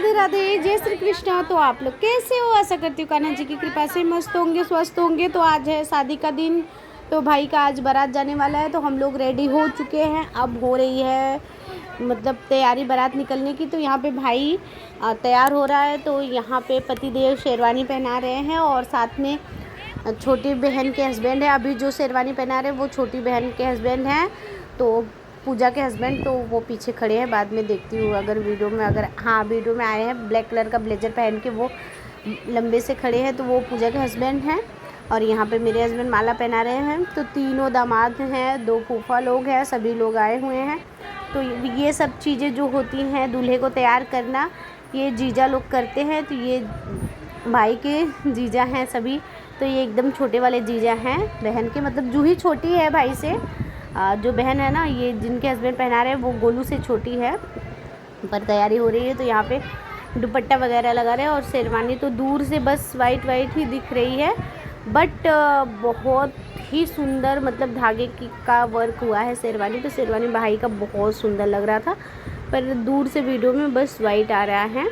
राधे राधे, जय श्री कृष्णा। तो आप लोग कैसे हो? आशा करती हूँ कान्हा जी की कृपा से मस्त होंगे, स्वस्थ होंगे। तो आज है शादी का दिन, तो भाई का आज बारात जाने वाला है। तो हम लोग रेडी हो चुके हैं, अब हो रही है मतलब तैयारी बारात निकलने की। तो यहाँ पे भाई तैयार हो रहा है, तो यहाँ पे पतिदेव शेरवानी पहना रहे हैं और साथ में छोटी बहन के हस्बैंड है। अभी जो शेरवानी पहना रहे हैं वो छोटी बहन के हस्बैंड हैं, तो पूजा के हस्बैंड। तो वो पीछे खड़े हैं, बाद में देखती हूँ अगर वीडियो में, अगर हाँ वीडियो में आए हैं। ब्लैक कलर का ब्लेजर पहन के वो लंबे से खड़े हैं, तो वो पूजा के हस्बैंड हैं। और यहाँ पे मेरे हस्बैंड माला पहना रहे हैं। तो तीनों दामाद हैं, 2 फूफा लोग हैं, सभी लोग आए हुए हैं। तो ये सब चीज़ें जो होती हैं दूल्हे को तैयार करना, ये जीजा लोग करते हैं। तो ये भाई के जीजा हैं सभी। तो ये एकदम छोटे वाले जीजा हैं बहन के, मतलब जूही छोटी है भाई से। जो बहन है ना, ये जिनके हस्बैंड पहना रहे हैं वो गोलू से छोटी है। पर तैयारी हो रही है, तो यहाँ पे दुपट्टा वगैरह लगा रहे हैं। और शेरवानी तो दूर से बस वाइट वाइट ही दिख रही है, बट बहुत ही सुंदर, मतलब धागे की का वर्क हुआ है शेरवानी। तो शेरवानी भाई का बहुत सुंदर लग रहा था, पर दूर से वीडियो में बस वाइट आ रहा है।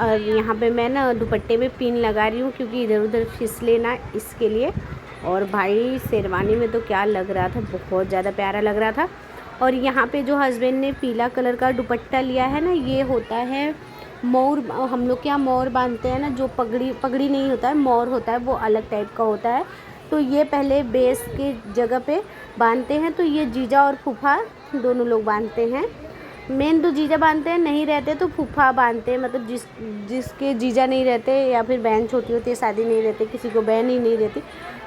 और यहाँ पे मैं ना दुपट्टे में पिन लगा रही हूँ, क्योंकि इधर उधर फिसले ना, इसके लिए। और भाई शेरवानी में तो क्या लग रहा था, बहुत ज़्यादा प्यारा लग रहा था। और यहाँ पे जो हस्बैंड ने पीला कलर का दुपट्टा लिया है ना, ये होता है मोर। हम लोग क्या मोर बांधते हैं ना, जो पगड़ी नहीं होता है, मोर होता है, वो अलग टाइप का होता है। तो ये पहले बेस के जगह पे बांधते हैं। तो ये जीजा और फूफा दोनों लोग बांधते हैं। मेन तो जीजा बांधते हैं, नहीं रहते तो फूफा बांधते हैं। मतलब जिसके जीजा नहीं रहते, या फिर बहन छोटी होती है, शादी नहीं रहती, किसी को बहन ही नहीं रहती,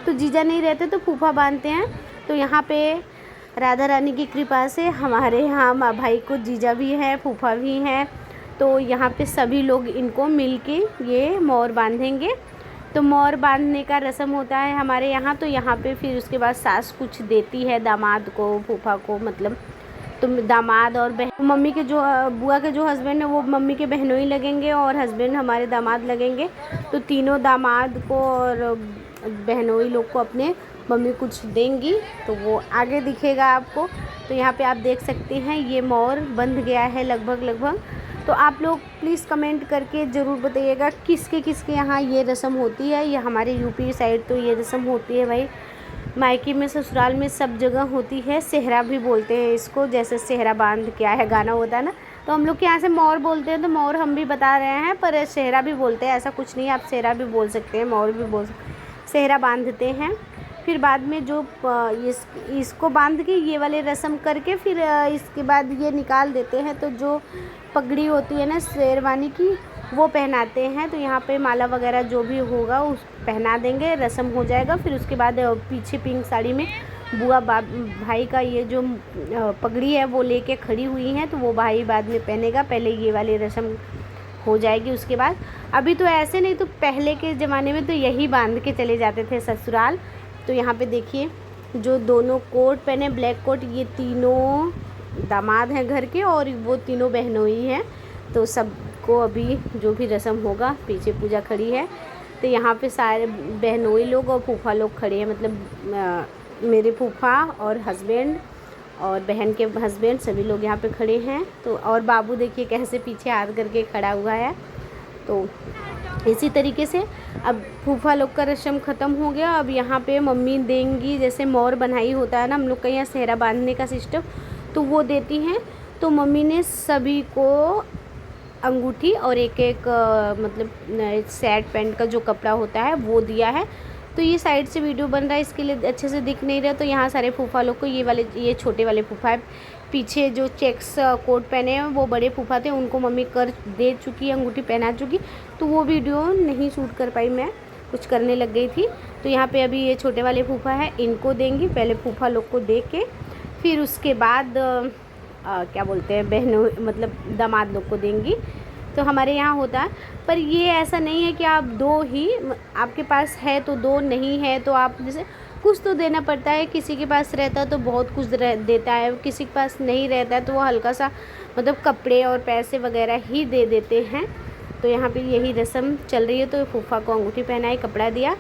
तो जीजा नहीं रहते तो फूफा बांधते हैं। तो यहाँ पे राधा रानी की कृपा से हमारे यहाँ भाई को जीजा भी है, फूफा भी हैं। तो यहाँ पे सभी लोग इनको मिल के ये मोर बांधेंगे। तो मोर बांधने का रस्म होता है हमारे यहाँ। तो यहाँ पे फिर उसके बाद सास कुछ देती है दामाद को, फूफा को, मतलब तो दामाद और बहन, मम्मी के जो बुआ के जो हस्बैंड है वो मम्मी के बहनों ही लगेंगे, और हस्बैंड हमारे दामाद लगेंगे। तो तीनों दामाद को और बहनोई लोग को अपने मम्मी कुछ देंगी, तो वो आगे दिखेगा आपको। तो यहाँ पे आप देख सकते हैं ये मोर बंध गया है लगभग। तो आप लोग प्लीज़ कमेंट करके ज़रूर बताइएगा किसके किसके यहाँ ये रस्म होती है। ये हमारे यूपी साइड तो ये रस्म होती है भाई, मायके में ससुराल में सब जगह होती है। सेहरा भी बोलते हैं इसको, जैसे सेहरा बांध क्या है गाना होता है ना, तो हम लोग के यहाँ से मोर बोलते हैं। तो मोर हम भी बता रहे हैं, पर सेहरा भी बोलते हैं, ऐसा कुछ नहीं, आप सेहरा भी बोल सकते हैं, मोर भी बोल सकते हैं। सेहरा बांधते हैं, फिर बाद में जो इसको बांध के ये वाले रस्म करके फिर इसके बाद ये निकाल देते हैं। तो जो पगड़ी होती है ना शेरवानी की, वो पहनाते हैं। तो यहाँ पे माला वगैरह जो भी होगा उस पहना देंगे, रस्म हो जाएगा। फिर उसके बाद पीछे पिंक साड़ी में बुआ भाई का ये जो पगड़ी है वो लेके खड़ी हुई हैं, तो वो भाई बाद में पहनेगा, पहले ये वाली रस्म हो जाएगी उसके बाद। अभी तो ऐसे नहीं, तो पहले के ज़माने में तो यही बांध के चले जाते थे ससुराल। तो यहाँ पे देखिए जो दोनों कोट पहने, ब्लैक कोट, ये तीनों दामाद हैं घर के, और वो तीनों बहनों ही हैं। तो सबको अभी जो भी रस्म होगा, पीछे पूजा खड़ी है। तो यहाँ पे सारे बहनोई लोग और फूफा लोग खड़े हैं, मतलब मेरे फूफा और हस्बैंड और बहन के हस्बैंड, सभी लोग यहाँ पे खड़े हैं। तो और बाबू देखिए कैसे पीछे हाथ करके खड़ा हुआ है। तो इसी तरीके से अब फूफा लोग का रस्म ख़त्म हो गया। अब यहाँ पे मम्मी देंगी, जैसे मोर बनाई होता है ना हम लोग का यहाँ सेहरा बांधने का सिस्टम, तो वो देती हैं। तो मम्मी ने सभी को अंगूठी और एक मतलब सेट पैंट का जो कपड़ा होता है वो दिया है। तो ये साइड से वीडियो बन रहा है, इसके लिए अच्छे से दिख नहीं रहा। तो यहाँ सारे फूफा लोग को ये छोटे वाले फूफा है, पीछे जो चेक्स कोट पहने हैं वो बड़े फूफा थे, उनको मम्मी कर दे चुकी, अंगूठी पहना चुकी। तो वो वीडियो नहीं शूट कर पाई, मैं कुछ करने लग गई थी। तो यहाँ पे अभी ये छोटे वाले फूफा है, इनको देंगी, पहले फूफा लोग को दे के फिर उसके बाद क्या बोलते हैं, बहनों मतलब दामाद लोग को देंगी। तो हमारे यहाँ होता है, पर ये ऐसा नहीं है कि आप दो ही, आपके पास है तो दो, नहीं है तो आप, जैसे कुछ तो देना पड़ता है। किसी के पास रहता है तो बहुत कुछ देता है, किसी के पास नहीं रहता है तो वो हल्का सा मतलब कपड़े और पैसे वगैरह ही दे देते हैं। तो यहाँ पे यही रस्म चल रही है। तो फूफा को अंगूठी पहनाई, कपड़ा दिया,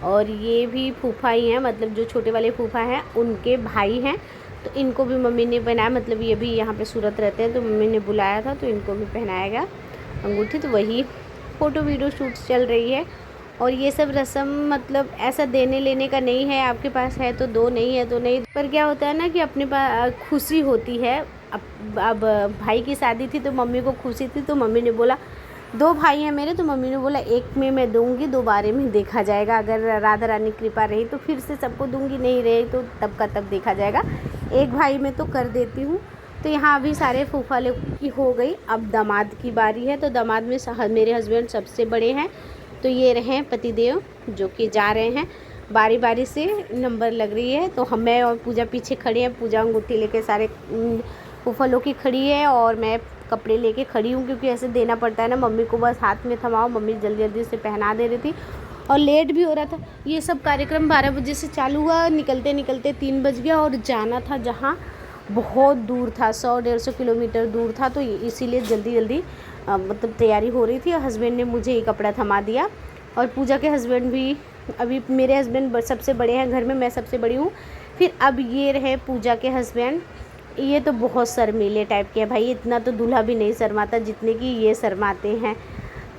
और ये भी फूफा ही हैं, मतलब जो छोटे वाले फूफा हैं उनके भाई हैं। तो इनको भी मम्मी ने पहनाया, मतलब ये भी यहाँ पे सूरत रहते हैं तो मम्मी ने बुलाया था तो इनको भी पहनाया गया। अंगूठी, तो वही फ़ोटो वीडियो शूट्स चल रही है। और ये सब रस्म मतलब ऐसा देने लेने का नहीं है, आपके पास है तो दो, नहीं है तो नहीं। पर क्या होता है ना कि अपने पास खुशी होती है। अब भाई की शादी थी तो मम्मी को खुशी थी, तो मम्मी ने बोला, दो भाई हैं मेरे, तो मम्मी ने बोला एक में मैं दूंगी, दोबारे में देखा जाएगा, अगर राधा रानी कृपा रही तो फिर से सबको दूंगी, नहीं रही तो तब का तब देखा जाएगा, एक भाई में तो कर देती हूँ। तो यहाँ अभी सारे फूफा लोग की हो गई, अब दामाद की बारी है। तो दामाद में मेरे हस्बैंड सबसे बड़े हैं, तो ये रहे पतिदेव जो कि जा रहे हैं, बारी बारी से नंबर लग रही है। तो मैं और पूजा पीछे खड़े हैं, पूजा अंगूठी लेके सारे फूफा लोग की खड़ी है और मैं कपड़े लेके खड़ी हूँ, क्योंकि ऐसे देना पड़ता है ना, मम्मी को बस हाथ में थमाओ, मम्मी जल्दी जल्दी से पहना दे रही थी और लेट भी हो रहा था। ये सब कार्यक्रम 12 बजे से चालू हुआ, निकलते निकलते 3 बज गया और जाना था जहाँ बहुत दूर था, 100-150 किलोमीटर दूर था, तो इसीलिए जल्दी जल्दी मतलब तैयारी हो रही थी। और हस्बैंड ने मुझे ही कपड़ा थमा दिया और पूजा के हस्बैंड भी, अभी मेरे हस्बैंड सबसे बड़े हैं घर में, मैं सबसे बड़ी हूँ। फिर अब ये रहे पूजा के हस्बैंड, ये तो बहुत शर्मीले टाइप के हैं भाई, इतना तो दूल्हा भी नहीं शर्माता जितने कि ये शर्माते हैं।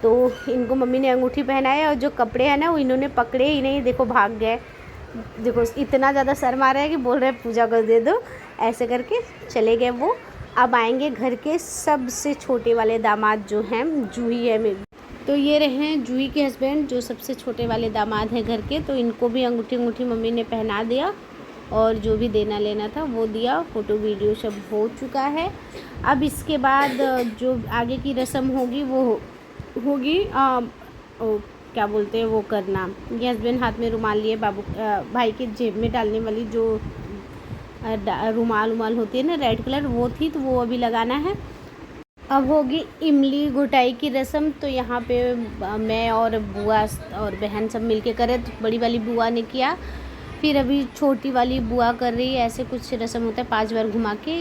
तो इनको मम्मी ने अंगूठी पहनाया और जो कपड़े हैं ना वो इन्होंने पकड़े ही नहीं, देखो भाग गए। देखो इतना ज़्यादा शर्मा रहा है कि बोल रहे हैं पूजा को दे दो, ऐसे करके चले गए वो। अब आएंगे घर के सबसे छोटे वाले दामाद जो हैं, जूही है मेरी, तो ये रहे हैं जूही के हस्बैंड जो सबसे छोटे वाले दामाद हैं घर के। तो इनको भी अंगूठी मम्मी ने पहना दिया और जो भी देना लेना था वो दिया, फ़ोटो वीडियो सब हो चुका है। अब इसके बाद जो आगे की रस्म होगी वो होगी क्या बोलते हैं वो करना। ये हस्बैंड हाथ में रुमाल लिए, बाबू भाई के जेब में डालने वाली जो रुमाल होती है ना रेड कलर, वो थी, तो वो अभी लगाना है। अब होगी इमली घुटाई की रस्म। तो यहाँ पे मैं और बुआ और बहन सब मिलके करे, तो बड़ी वाली बुआ ने किया, फिर अभी छोटी वाली बुआ कर रही है। ऐसे कुछ रस्म होता है 5 बार घुमा के,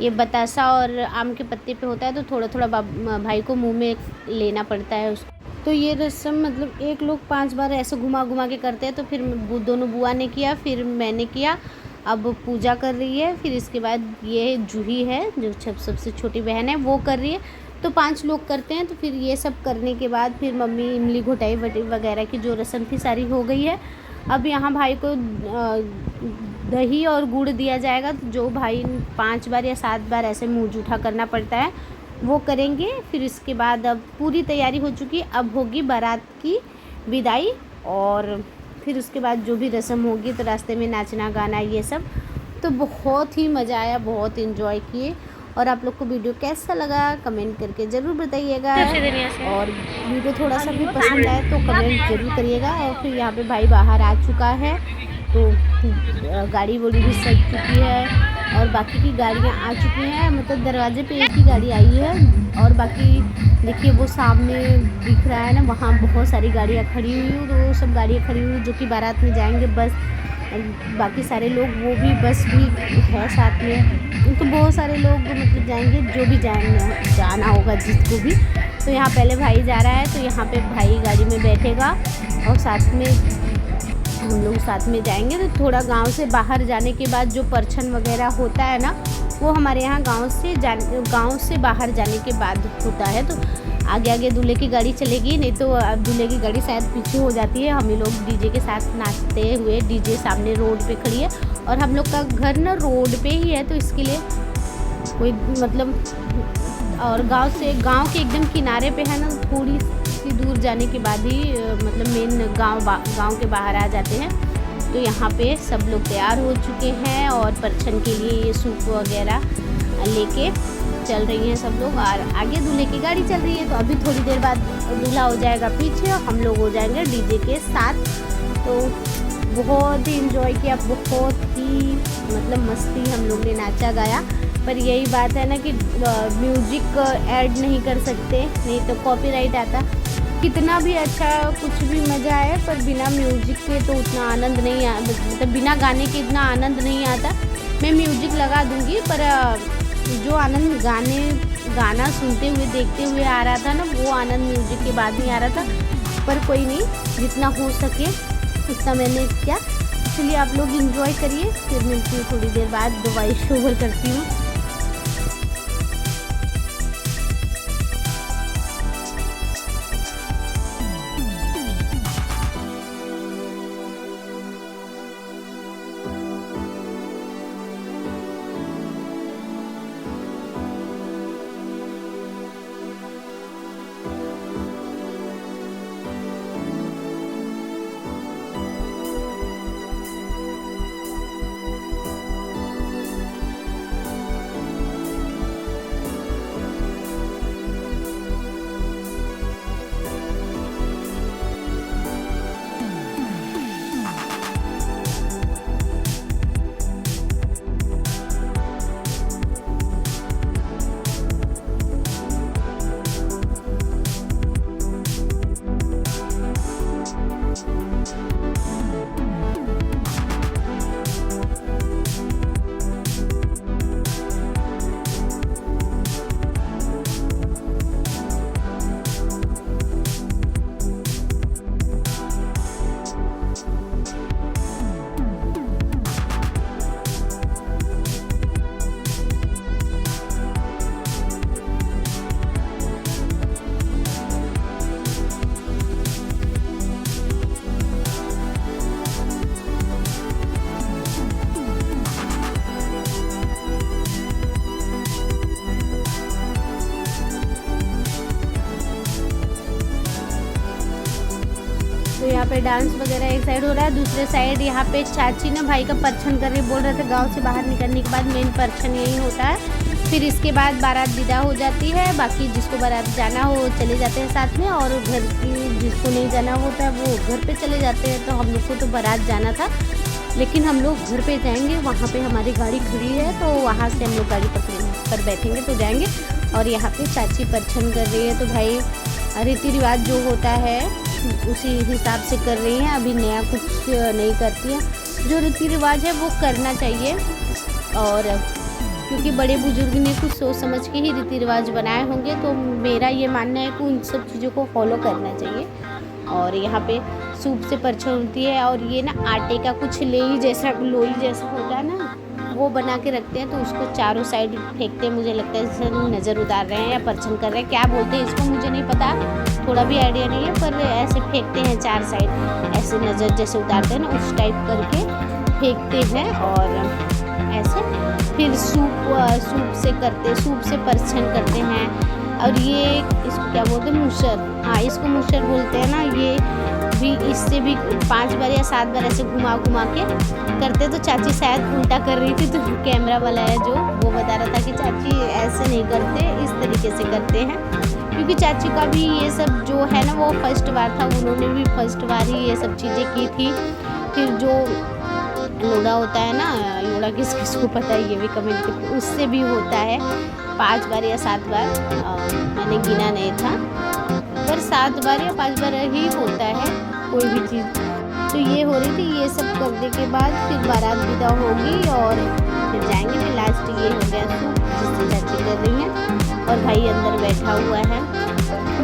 ये बतासा और आम के पत्ते पे होता है, तो थोड़ा थोड़ा भाई को मुंह में लेना पड़ता है उसको। तो ये रस्म मतलब एक लोग 5 बार ऐसे घुमा घुमा के करते हैं। तो फिर दोनों बुआ ने किया, फिर मैंने किया, अब पूजा कर रही है। फिर इसके बाद ये जूही है जो सबसे छोटी बहन है, वो कर रही है। तो 5 लोग करते हैं। तो फिर ये सब करने के बाद फिर मम्मी इमली घुटाई वगैरह की जो रस्म थी सारी हो गई है। अब यहाँ भाई को दही और गुड़ दिया जाएगा। तो जो भाई 5 बार या 7 बार ऐसे मुँह जूठा करना पड़ता है वो करेंगे। फिर इसके बाद अब पूरी तैयारी हो चुकी है, अब होगी बारात की विदाई और फिर उसके बाद जो भी रस्म होगी, तो रास्ते में नाचना गाना ये सब। तो बहुत ही मज़ा आया, बहुत इन्जॉय किए। और आप लोग को वीडियो कैसा लगा कमेंट करके ज़रूर बताइएगा, और वीडियो थोड़ा सा भी पसंद आए तो कमेंट ज़रूर करिएगा। और फिर यहाँ पे भाई बाहर आ चुका है, तो गाड़ी वाड़ी भी सज चुकी है और बाकी की गाड़ियाँ आ चुकी हैं। मतलब दरवाजे पे एक ही गाड़ी आई है और बाकी देखिए वो सामने दिख रहा है ना, वहाँ बहुत सारी गाड़ियाँ खड़ी हुई हैं। तो वो सब गाड़ियाँ खड़ी हुई जो कि बारात में जाएंगे, बस बाकी सारे लोग, वो भी बस भी है साथ में। तो बहुत सारे लोग मतलब जाएंगे, जो भी जाना होगा जिसको भी। तो यहाँ पहले भाई जा रहा है, तो यहाँ पे भाई गाड़ी में बैठेगा और साथ में हम लोग साथ में जाएंगे। तो थोड़ा गांव से बाहर जाने के बाद जो परछन वगैरह होता है ना, वो हमारे यहाँ गांव से बाहर जाने के बाद होता है। तो आगे आगे दूल्हे की गाड़ी चलेगी, नहीं तो अब दूल्हे की गाड़ी शायद पीछे हो जाती है। हम लोग डीजे के साथ नाचते हुए, डीजे सामने रोड पे खड़ी है और हम लोग का घर ना रोड पे ही है, तो इसके लिए कोई मतलब, और गांव के एकदम किनारे पे है ना, थोड़ी सी दूर जाने के बाद ही मतलब मेन गांव के बाहर आ जाते हैं। तो यहाँ पे सब लोग तैयार हो चुके हैं और परछन के लिए ये सूप वगैरह लेके चल रही हैं सब लोग, और आगे दूल्हे की गाड़ी चल रही है। तो अभी थोड़ी देर बाद दूल्हा हो जाएगा पीछे और हम लोग हो जाएंगे डीजे के साथ। तो बहुत ही इन्जॉय किया, बहुत ही मतलब मस्ती, हम लोग ने नाचा गाया। पर यही बात है ना कि म्यूजिक ऐड नहीं कर सकते, नहीं तो कॉपीराइट आता। कितना भी अच्छा कुछ भी मज़ा आए, पर बिना म्यूजिक के तो उतना आनंद नहीं मतलब बिना गाने के इतना आनंद नहीं आता। मैं म्यूजिक लगा दूँगी, पर जो आनंद गाना सुनते हुए देखते हुए आ रहा था ना, वो आनंद म्यूजिक के बाद नहीं आ रहा था। पर कोई नहीं, जितना हो सके उतना मैंने किया। इसलिए आप लोग एंजॉय करिए। फिर मिलती हूँ थोड़ी देर बाद, वॉइस ओवर करती हूँ। डांस वगैरह एक साइड हो रहा है, दूसरे साइड यहाँ पे चाची ना भाई का परछन कर रही, बोल रहे थे गांव से बाहर निकलने के बाद मेन परछन यही होता है। फिर इसके बाद बारात विदा हो जाती है, बाकी जिसको बारात जाना हो चले जाते हैं साथ में, और घर की जिसको नहीं जाना होता है वो घर पे चले जाते हैं। तो हम लोग को तो बारात जाना था, लेकिन हम लोग घर पे जाएंगे, वहाँ पे हमारी गाड़ी खड़ी है तो वहाँ से हम लोग गाड़ी पर बैठेंगे तो जाएंगे। और यहाँ पे चाची परछन कर रही है, तो भाई रीति रिवाज जो होता है उसी हिसाब से कर रही हैं, अभी नया कुछ नहीं करती हैं। जो रीति रिवाज है वो करना चाहिए, और क्योंकि बड़े बुजुर्ग ने कुछ सोच समझ के ही रीति रिवाज बनाए होंगे, तो मेरा ये मानना है कि उन सब चीज़ों को फॉलो करना चाहिए। और यहाँ पे सूप से परछन होती है, और ये ना आटे का कुछ लोई जैसा होता है ना, वो बना के रखते हैं, तो उसको चारों साइड फेंकते हैं। मुझे लगता है जैसे नज़र उतार रहे हैं या परछन कर रहे हैं, क्या बोलते हैं इसको मुझे नहीं पता, थोड़ा भी आइडिया नहीं है, पर ऐसे फेंकते हैं चार साइड, ऐसे नज़र जैसे उतारते हैं ना उस टाइप करके फेंकते हैं। और ऐसे फिर सूप से परछन करते हैं। और ये इसको क्या बोलते हैं, मूसर, हाँ इसको मूसर बोलते हैं ना। ये भी इससे भी 5 बार या 7 बार ऐसे घुमा के करते। तो चाची शायद उल्टा कर रही थी, तो कैमरा वाला है जो वो बता रहा था कि चाची ऐसे नहीं करते, इस तरीके से करते हैं, क्योंकि चाची का भी ये सब जो है ना वो फर्स्ट बार था, उन्होंने भी फर्स्ट बार ही ये सब चीज़ें की थी। फिर जो लोड़ा होता है ना, लोड़ा किसको पता है ये भी कमेंट करके, उससे भी होता है 5 बार या 7 बार, मैंने गिना नहीं था, पर 7 बार या 5 बार ही होता है कोई भी चीज़। तो ये हो रही थी, ये सब करने के बाद फिर बारात विदा होगी और फिर जाएंगे। फिर लास्ट ये हो गया सूप जिससे चाची कर रही हैं, और भाई अंदर बैठा हुआ है।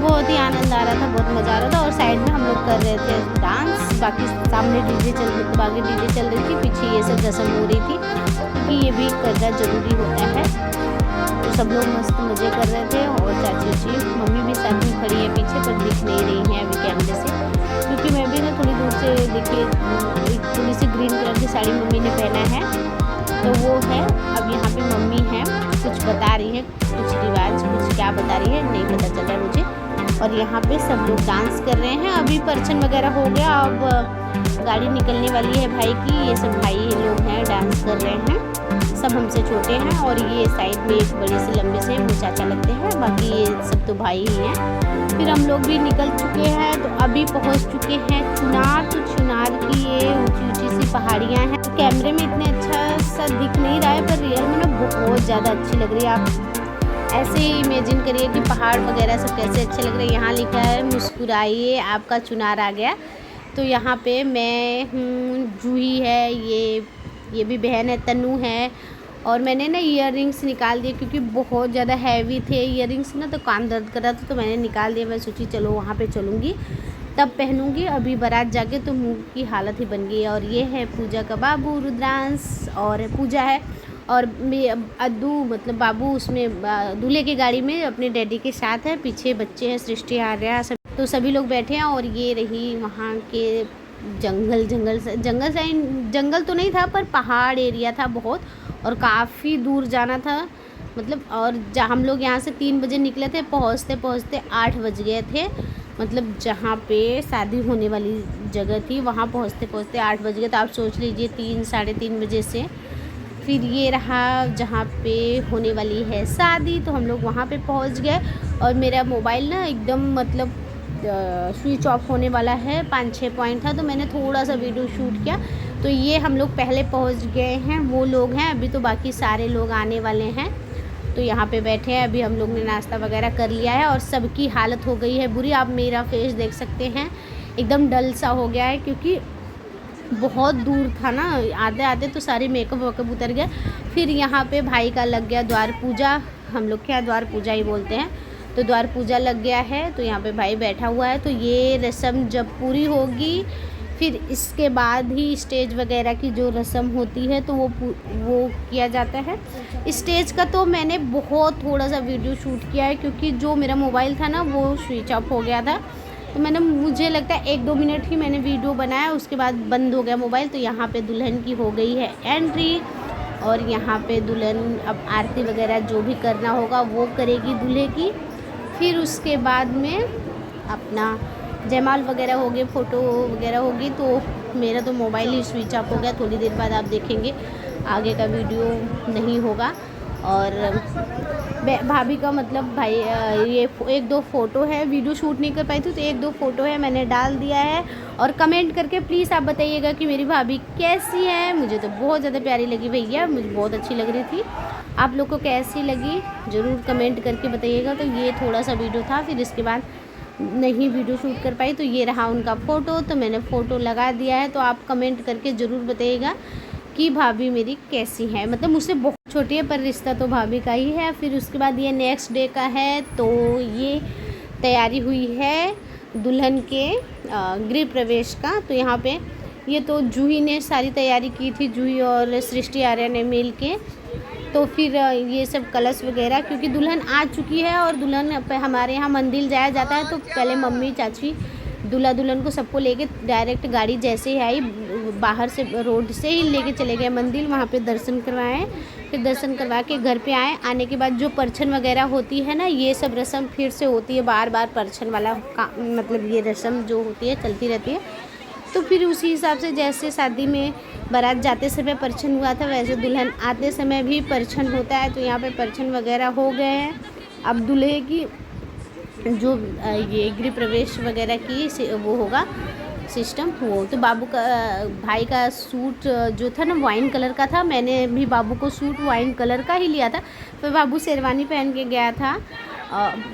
बहुत ही आनंद आ रहा था, बहुत मज़ा आ रहा था। और साइड में हम लोग कर रहे थे डांस, बाकी सामने डीजे चल रही थी, आगे डीजे चल रही थी, पीछे ये सब रस्म हो रही थी, क्योंकि ये भी करना ज़रूरी होता है। तो सब लोग मस्त मज़े कर रहे थे, और चाची मम्मी भी साथ में खड़ी है पीछे, पर दिख नहीं रही है अभी कैमरे से, क्योंकि मैं भी ना थोड़ी दूर से देखिए, थोड़ी सी ग्रीन कलर की साड़ी मम्मी ने पहना है, तो वो है। अब यहाँ पे मम्मी है, कुछ बता रही है, कुछ रिवाज, कुछ क्या बता रही है नहीं पता चल रहा है मुझे। और यहाँ पे सब लोग डांस कर रहे हैं। अभी परछन वगैरह हो गया, अब गाड़ी निकलने वाली है भाई की। ये सब भाई लोग हैं, डांस कर रहे हैं, सब हमसे छोटे हैं। और ये साइड में एक बड़े से लंबे से वो चाचा लगते हैं, बाकी ये सब तो भाई ही हैं। फिर हम लोग भी निकल चुके हैं, तो अभी पहुँच चुके हैं चुनार। तो चुनार की ये ऊँची सी पहाड़ियाँ हैं, कैमरे में इतने अच्छा सा दिख नहीं रहा है, पर रियल में ना बहुत ज़्यादा अच्छी लग रही है। आप ऐसे ही इमेजिन करिए कि पहाड़ वगैरह सब कैसे अच्छे लग रहे हैं। यहाँ लिखा है मुस्कुराइए आपका चुनार आ गया। तो यहाँ पे मैं हूँ, जूही है, ये भी बहन है, तनु है। और मैंने ना ईयररिंग्स निकाल दिए, क्योंकि बहुत ज़्यादा हैवी थे ईयररिंग्स ना, तो कान दर्द कर रहा था, तो मैंने निकाल दिया। मैं सोची चलो वहाँ पे चलूँगी तब पहनूँगी, अभी बारात जाके तो मुँह की हालत ही बन गई है। और ये है पूजा का बाबू रुद्रांश, और पूजा है, और अद्दू मतलब बाबू उसमें दूल्हे की गाड़ी में अपने डैडी के साथ है, पीछे बच्चे हैं, सृष्टि आर्या सब, तो सभी लोग बैठे हैं। और ये रही वहाँ के जंगल तो नहीं था, पर पहाड़ एरिया था बहुत, और काफ़ी दूर जाना था मतलब। और हम लोग यहाँ से 3 बजे निकले थे, पहुँचते 8 बज गए थे, मतलब जहाँ पे शादी होने वाली जगह थी वहाँ पहुँचते 8 बज गए। तो आप सोच लीजिए 3 साढ़े 3 बजे से फिर ये रहा जहाँ पे होने वाली है शादी, तो हम लोग वहाँ पे पहुँच गए। और मेरा मोबाइल ना एकदम मतलब स्विच ऑफ होने वाला है, 5-6 पॉइंट था, तो मैंने थोड़ा सा वीडियो शूट किया। तो ये हम लोग पहले पहुँच गए हैं, वो लोग हैं अभी, तो बाकी सारे लोग आने वाले हैं। तो यहाँ पे बैठे हैं, अभी हम लोग ने नाश्ता वगैरह कर लिया है, और सबकी हालत हो गई है बुरी। आप मेरा फेस देख सकते हैं, एकदम डल सा हो गया है, क्योंकि बहुत दूर था ना, आते आते तो सारे मेकअप वेकअप उतर गए। फिर यहाँ पे भाई का लग गया द्वार पूजा, हम लोग क्या द्वार पूजा ही बोलते हैं, तो द्वार पूजा लग गया है। तो यहाँ पे भाई बैठा हुआ है। तो ये रस्म जब पूरी होगी, फिर इसके बाद ही स्टेज वगैरह की जो रस्म होती है तो वो किया जाता है। स्टेज का तो मैंने बहुत थोड़ा सा वीडियो शूट किया है, क्योंकि जो मेरा मोबाइल था ना वो स्विच ऑफ हो गया था, तो मुझे लगता है 1-2 मिनट ही मैंने वीडियो बनाया, उसके बाद बंद हो गया मोबाइल। तो यहाँ पे दुल्हन की हो गई है एंट्री, और यहाँ पे दुल्हन अब आरती वगैरह जो भी करना होगा वो करेगी दूल्हे की। फिर उसके बाद में अपना जयमाल वगैरह हो गए, फ़ोटो वगैरह होगी। तो मेरा तो मोबाइल ही स्विच ऑफ हो गया, थोड़ी देर बाद आप देखेंगे आगे का वीडियो नहीं होगा। और भाभी का मतलब भाई ये एक दो फ़ोटो है, वीडियो शूट नहीं कर पाई थी तो एक दो फ़ोटो है मैंने डाल दिया है। और कमेंट करके प्लीज़ आप बताइएगा कि मेरी भाभी कैसी है। मुझे तो बहुत ज़्यादा प्यारी लगी भैया, मुझे बहुत अच्छी लग रही थी। आप लोग को कैसी लगी ज़रूर कमेंट करके बताइएगा। तो ये थोड़ा सा वीडियो था, फिर इसके बाद नहीं वीडियो शूट कर पाई। तो ये रहा उनका फ़ोटो, तो मैंने फ़ोटो लगा दिया है। तो आप कमेंट करके ज़रूर बताइएगा कि भाभी मेरी कैसी है। मतलब मुझसे बहुत छोटी है पर रिश्ता तो भाभी का ही है। फिर उसके बाद ये नेक्स्ट डे का है। तो ये तैयारी हुई है दुल्हन के गृह प्रवेश का। तो यहाँ पे ये तो जूही ने सारी तैयारी की थी, जूही और सृष्टि आर्या ने मिल के। तो फिर ये सब कलश वगैरह, क्योंकि दुल्हन आ चुकी है और दुल्हन पे हमारे यहाँ मंदिर जाया जाता है। तो पहले मम्मी चाची दूल्हा दुल्हन को सबको लेके डायरेक्ट गाड़ी जैसे ही आई बाहर से रोड से ही लेके चले गए मंदिर, वहाँ पे दर्शन करवाएं। फिर दर्शन करवा के घर पे आए। आने के बाद जो परछन वगैरह होती है ना, ये सब रस्म फिर से होती है, बार बार परछन वाला मतलब ये रस्म जो होती है चलती रहती है। तो फिर उसी हिसाब से जैसे शादी में बारात जाते समय परछन हुआ था, वैसे दुल्हन आते समय भी परछन होता है। तो यहाँ पे परछन वगैरह हो गए हैं। अब दूल्हे की जो ये गृह प्रवेश वगैरह की वो होगा सिस्टम वो। तो बाबू का भाई का सूट जो था ना वाइन कलर का था, मैंने भी बाबू को सूट वाइन कलर का ही लिया था। फिर बाबू शेरवानी पहन के गया था,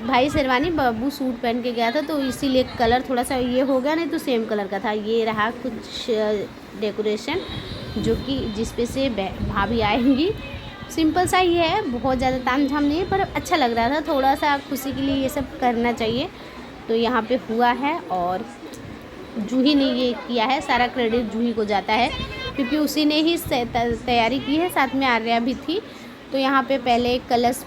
भाई शेरवानी बाबू सूट पहन के गया था। तो इसीलिए कलर थोड़ा सा ये हो गया, नहीं तो सेम कलर का था। ये रहा कुछ डेकोरेशन जो कि जिस पे से भाभी आएंगी। सिंपल सा ही है, बहुत ज़्यादा तामझाम नहीं है, पर अच्छा लग रहा था। थोड़ा सा खुशी के लिए ये सब करना चाहिए। तो यहाँ पे हुआ है और जूही ने ये किया है, सारा क्रेडिट जूही को जाता है क्योंकि उसी ने ही तैयारी की है, साथ में आर्या भी थी। तो यहाँ पे पहले कलश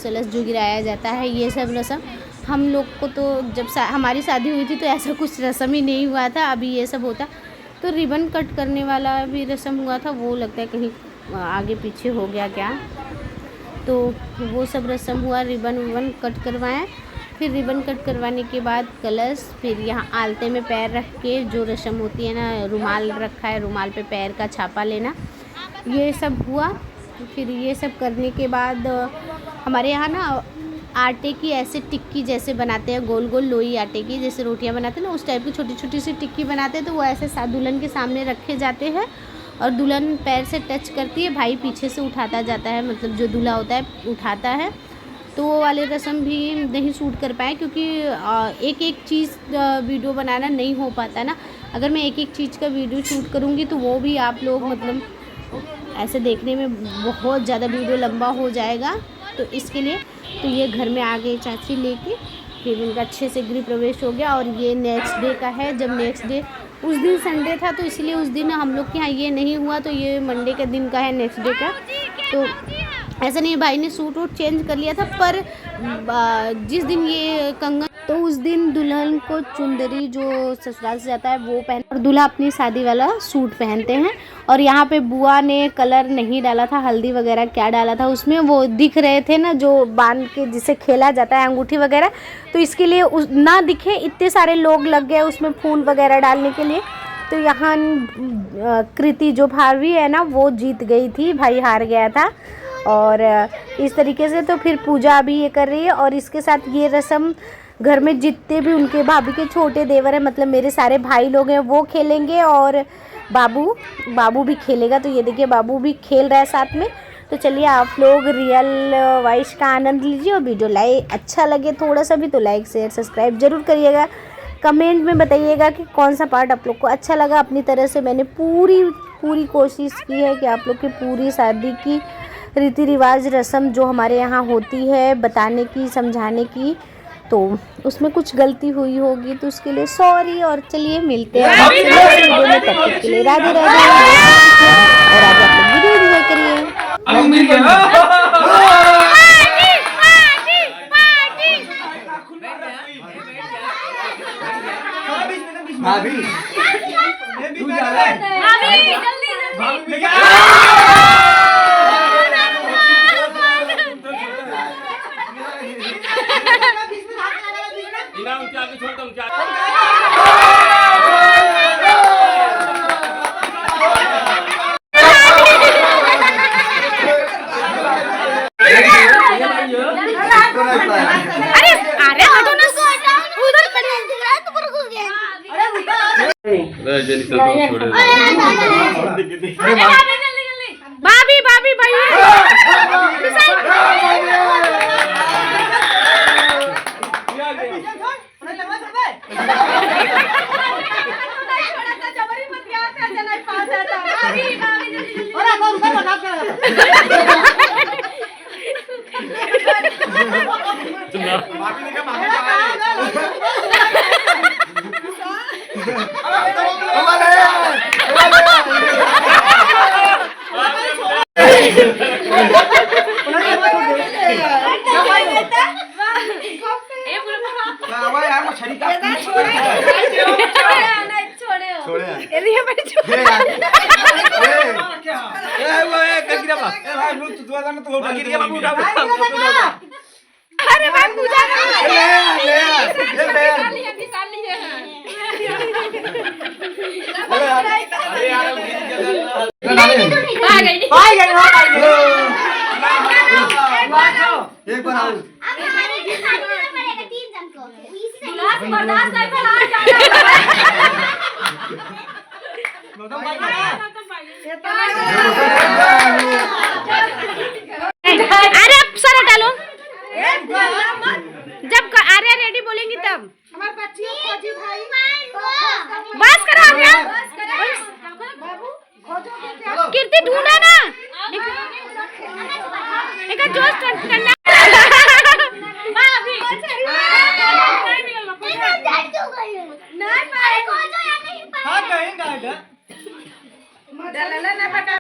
वलश जो गिराया जाता है, ये सब रस्म हम लोग को तो जब हमारी शादी हुई थी तो ऐसा कुछ रस्म ही नहीं हुआ था। अभी ये सब होता। तो रिबन कट करने वाला भी रस्म हुआ था, वो लगता है कहीं आगे पीछे हो गया क्या। तो वो सब रस्म हुआ, रिबन कट करवाएं। फिर रिबन कट करवाने के बाद कलश, फिर यहाँ आलते में पैर रख के जो रस्म होती है ना, रुमाल रखा है, रुमाल पे पैर का छापा लेना, ये सब हुआ। फिर ये सब करने के बाद हमारे यहाँ ना आटे की ऐसे टिक्की जैसे बनाते हैं, गोल गोल लोई आटे की जैसे रोटियां बनाते हैं ना, उस टाइप की छोटी छोटी सी टिक्की बनाते हैं। तो वो ऐसे दुल्हन के सामने रखे जाते हैं और दुल्हन पैर से टच करती है, भाई पीछे से उठाता जाता है, मतलब जो दूल्हा होता है उठाता है। तो वो वाले रस्म भी नहीं शूट कर पाए क्योंकि एक एक चीज़ वीडियो बनाना नहीं हो पाता ना। अगर मैं एक एक चीज़ का वीडियो शूट करूँगी तो वो भी आप लोग मतलब ऐसे देखने में बहुत ज़्यादा वीडियो लंबा हो जाएगा। तो इसके लिए तो ये घर में आ गए चाची लेके, फिर उनका अच्छे से गृह प्रवेश हो गया। और ये नेक्स्ट डे का है, जब नेक्स्ट डे उस दिन संडे था तो इसलिए उस दिन हम लोग के यहाँ ये नहीं हुआ। तो ये मंडे के दिन का है, नेक्स्ट डे का। तो ऐसा नहीं है, भाई ने सूट वूट चेंज कर लिया था, पर जिस दिन ये कंगन, तो उस दिन दुल्हन को चुंदरी जो ससुराल से जाता है वो पहन, और दूल्हा अपनी शादी वाला सूट पहनते हैं। और यहाँ पे बुआ ने कलर नहीं डाला था, हल्दी वगैरह क्या डाला था उसमें, वो दिख रहे थे ना जो बांध के जिसे खेला जाता है अंगूठी वगैरह। तो इसके लिए ना दिखे, इतने सारे लोग लग गए उसमें फूल वगैरह डालने के लिए। तो यहाँ कृति जो भाभी है ना वो जीत गई थी, भाई हार गया था। और इस तरीके से तो फिर पूजा भी ये कर रही है। और इसके साथ ये रस्म घर में जितने भी उनके भाभी के छोटे देवर हैं, मतलब मेरे सारे भाई लोग हैं, वो खेलेंगे और बाबू भी खेलेगा। तो ये देखिए बाबू भी खेल रहा है साथ में। तो चलिए आप लोग रियल वॉइस का आनंद लीजिए। और वीडियो अच्छा लगे थोड़ा सा भी तो लाइक शेयर सब्सक्राइब जरूर करिएगा। कमेंट में बताइएगा कि कौन सा पार्ट आप लोग को अच्छा लगा। अपनी तरह से मैंने पूरी कोशिश की है कि आप लोग की पूरी शादी की रीति रिवाज रस्म जो हमारे यहाँ होती है बताने की, समझाने की। तो उसमें कुछ गलती हुई होगी तो उसके लिए सॉरी। और चलिए मिलते हैं आपसे नेक्स्ट वीडियो में, तब तक के लिए राधे राधे। और आगे आप लोग वीडियो एंजॉय करिए। छोड़ दो छोड़ भाभी भाभी भैया अरे भाई पूजा एक बार आओ अरे सारा डालो जब आर्या रेडी बोलेंगी तब बस करो आर्या कीर्ति ढूंढा ना एक जोश ठंडा